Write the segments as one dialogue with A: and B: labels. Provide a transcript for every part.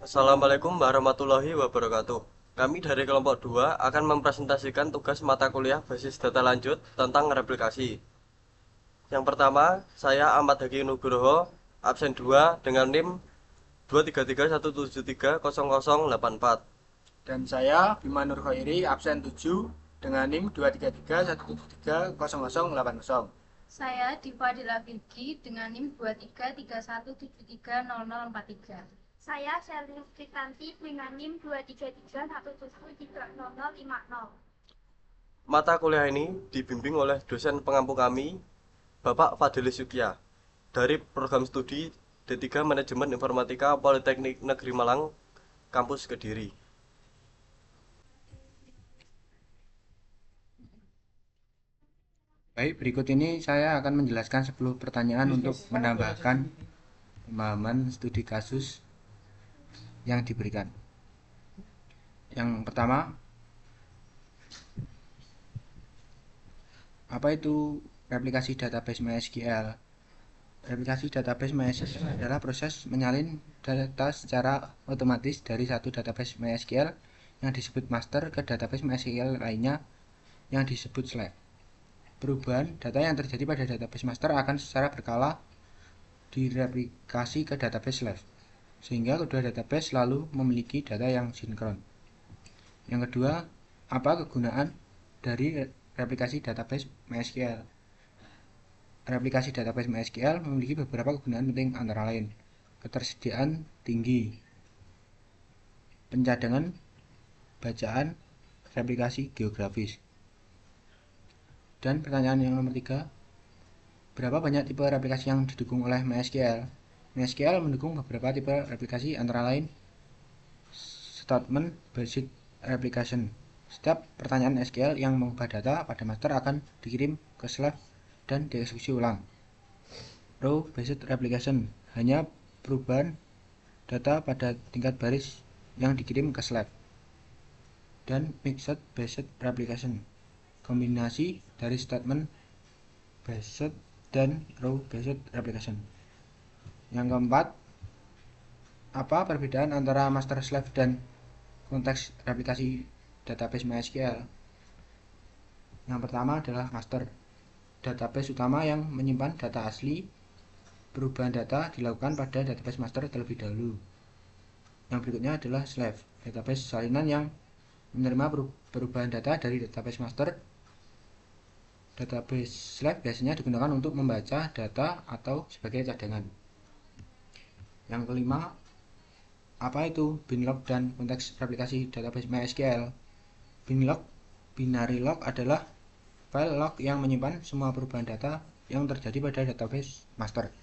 A: Assalamualaikum warahmatullahi wabarakatuh. Kami dari kelompok 2 akan mempresentasikan tugas mata kuliah basis data lanjut tentang replikasi. Yang pertama, saya Ahmad Haki Nugroho, absen 2 dengan NIM 23317300084.
B: Dan saya Bima Nur Khairi, absen 7 dengan NIM 233173080.
C: Saya Diva Dilafiki dengan NIM 2331730043.
D: Saya Shelly Kristanti dengan NIM 23317130050.
A: Mata kuliah ini dibimbing oleh dosen pengampu kami, Bapak Fadilis Yukya, dari program studi D3 Manajemen Informatika Politeknik Negeri Malang, kampus Kediri.
B: Baik, berikut ini saya akan menjelaskan 10 pertanyaan untuk menambahkan pemahaman studi kasus yang diberikan. Yang pertama, apa itu replikasi database MySQL? Replikasi database MySQL adalah proses menyalin data secara otomatis dari satu database MySQL yang disebut master ke database MySQL lainnya yang disebut slave. Perubahan data yang terjadi pada database master akan secara berkala direplikasi ke database slave, sehingga kedua database selalu memiliki data yang sinkron. Yang kedua, apa kegunaan dari replikasi database MySQL? Replikasi database MySQL memiliki beberapa kegunaan penting antara lain ketersediaan tinggi, pencadangan bacaan, replikasi geografis. Dan pertanyaan yang nomor 3, berapa banyak tipe replikasi yang didukung oleh MySQL? MySQL mendukung beberapa tipe replikasi antara lain statement based replication. Setiap pertanyaan SQL yang mengubah data pada master akan dikirim ke slave dan dieksekusi ulang. Row based replication, hanya perubahan data pada tingkat baris yang dikirim ke slave. Dan mixed based replication, kombinasi dari statement based dan row based replication. Yang keempat, apa perbedaan antara master slave dan konteks replikasi database MySQL? Yang pertama adalah master, database utama yang menyimpan data asli. Perubahan data dilakukan pada database master terlebih dahulu. Yang berikutnya adalah slave, database salinan yang menerima perubahan data dari database master. Database slave biasanya digunakan untuk membaca data atau sebagai cadangan. Yang kelima, apa itu binlog dan konteks replikasi database MySQL? Binlog, binary log adalah file log yang menyimpan semua perubahan data yang terjadi pada database master.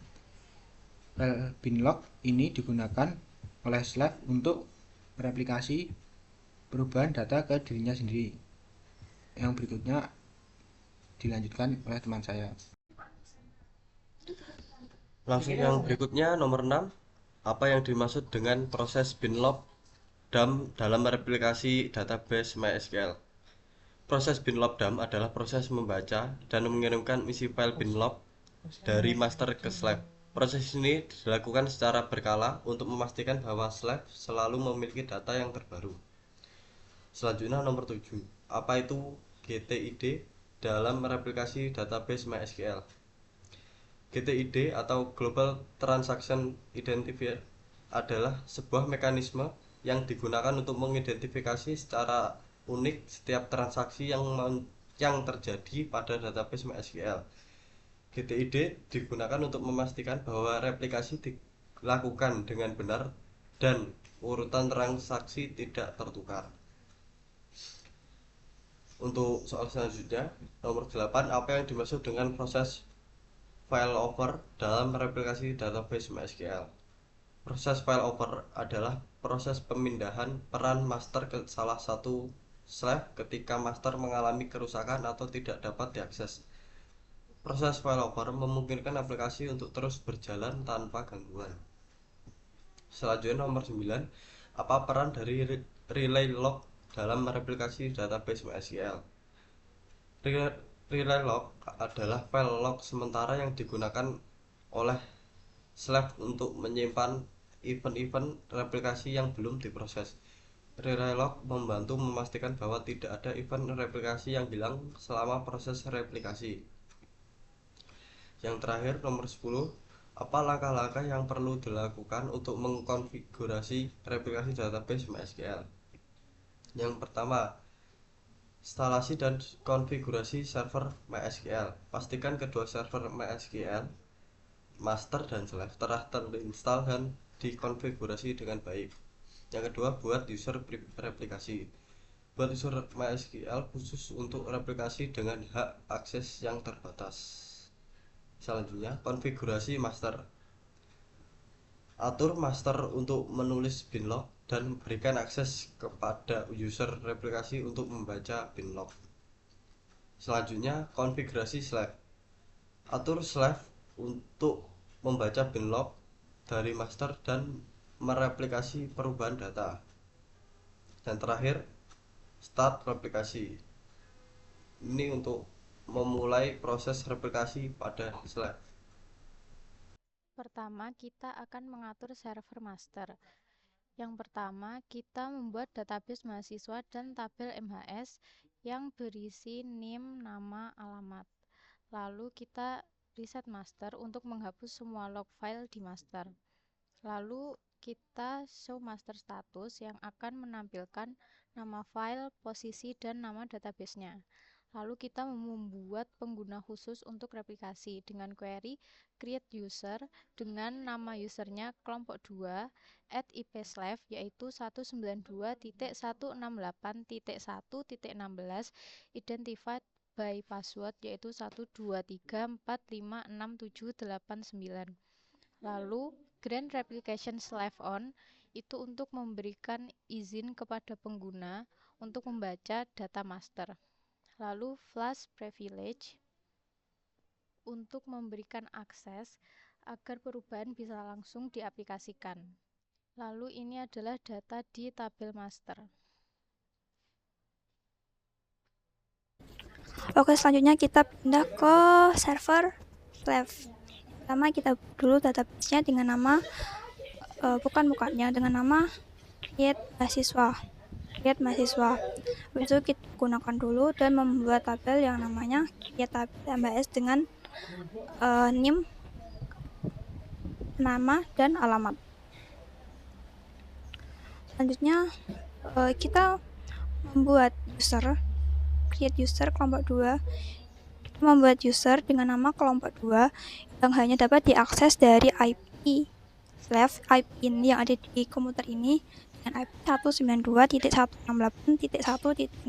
B: File binlog ini digunakan oleh slave untuk mereplikasi perubahan data ke dirinya sendiri. Yang berikutnya dilanjutkan oleh teman saya.
A: Langsung yang berikutnya nomor 6. Apa yang dimaksud dengan proses binlog dalam replikasi database MySQL? Proses binlog dump adalah proses membaca dan mengirimkan isi file binlog dari master ke slave. Proses ini dilakukan secara berkala untuk memastikan bahwa slave selalu memiliki data yang terbaru. Selanjutnya nomor 7. Apa itu GTID dalam replikasi database MySQL? GTID atau Global Transaction Identifier adalah sebuah mekanisme yang digunakan untuk mengidentifikasi secara unik setiap transaksi yang terjadi pada database MySQL. GTID digunakan untuk memastikan bahwa replikasi dilakukan dengan benar dan urutan transaksi tidak tertukar. Untuk soal selanjutnya, nomor 8, apa yang dimaksud dengan proses failover dalam replikasi database MySQL? Proses failover adalah proses pemindahan peran master ke salah satu slave ketika master mengalami kerusakan atau tidak dapat diakses. Proses failover memungkinkan aplikasi untuk terus berjalan tanpa gangguan. Selanjutnya nomor 9, apa peran dari relay log dalam replikasi database MySQL? Relay log adalah file log sementara yang digunakan oleh slave untuk menyimpan event-event replikasi yang belum diproses. Relog membantu memastikan bahwa tidak ada event replikasi yang hilang selama proses replikasi. Yang terakhir, nomor 10, apa langkah-langkah yang perlu dilakukan untuk mengkonfigurasi replikasi database MySQL? Yang pertama, instalasi dan konfigurasi server MySQL. Pastikan kedua server MySQL, master dan slave, telah terinstall dan dikonfigurasi dengan baik. Yang kedua, buat user replikasi. Buat user MySQL khusus untuk replikasi dengan hak akses yang terbatas. Selanjutnya, konfigurasi master. Atur master untuk menulis binlog dan berikan akses kepada user replikasi untuk membaca binlog. Selanjutnya, konfigurasi slave. Atur slave untuk membaca binlog dari master dan mereplikasi perubahan data. Dan terakhir, start replikasi. Ini untuk memulai proses replikasi pada slave.
E: Pertama, kita akan mengatur server master. Yang pertama, kita membuat database mahasiswa dan tabel MHS yang berisi NIM, nama, alamat. Lalu kita reset master untuk menghapus semua log file di master. Lalu kita show master status yang akan menampilkan nama file, posisi, dan nama databasenya. Lalu kita membuat pengguna khusus untuk replikasi dengan query create user dengan nama usernya kelompok 2 @ipslave yaitu 192.168.1.16 identified by password yaitu 123456789. Lalu grant replication slave on itu untuk memberikan izin kepada pengguna untuk membaca data master. Lalu flash privilege untuk memberikan akses agar perubahan bisa langsung diaplikasikan. Lalu ini adalah data di tabel master.
F: Oke, selanjutnya kita pindah ke server slave. Pertama kita dulu database-nya dengan nama dengan nama create mahasiswa. Habis itu kita gunakan dulu dan membuat tabel yang namanya create tabel MHS dengan NIM, nama, dan alamat. Selanjutnya kita membuat create user kelompok 2. Kita membuat user dengan nama kelompok 2 yang hanya dapat diakses dari IP ini yang ada di komputer ini dengan IP 192.168.1.16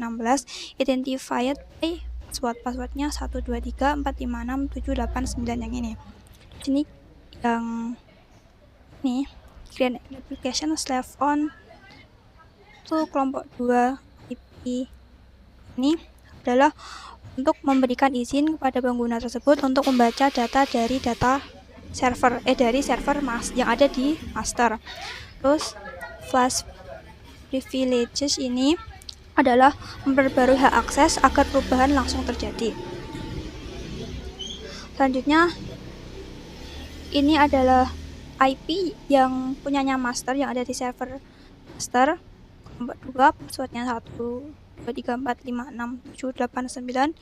F: identified by passwordnya 123456789 yang ini. Di sini yang ini create application slave on to kelompok 2 IP ini adalah untuk memberikan izin kepada pengguna tersebut untuk membaca data dari server yang ada di master. Terus flash privileges ini adalah memperbarui hak akses agar perubahan langsung terjadi. Selanjutnya ini adalah IP yang punyanya master yang ada di server master kelompok 2 passwordnya 123456789.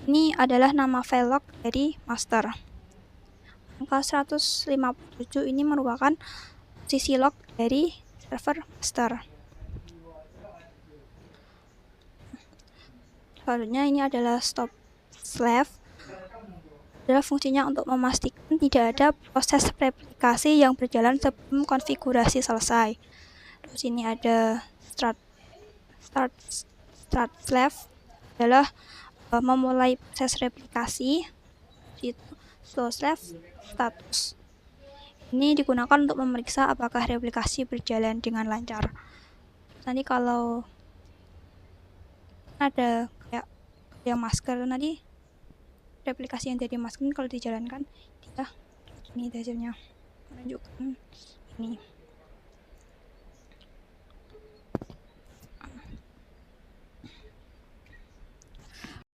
F: Ini adalah nama file log dari master. Angka 157 ini merupakan posisi log dari server master. Selanjutnya ini adalah stop slave. Adalah fungsinya untuk memastikan tidak ada proses replikasi yang berjalan sebelum konfigurasi selesai. Terus ini ada start slave adalah memulai proses replikasi. Slow slave status. Ini digunakan untuk memeriksa apakah replikasi berjalan dengan lancar. Nanti kalau ada kayak yang masker nanti replikasi yang dari masker kalau dijalankan dia ini hasilnya menunjukkan ini.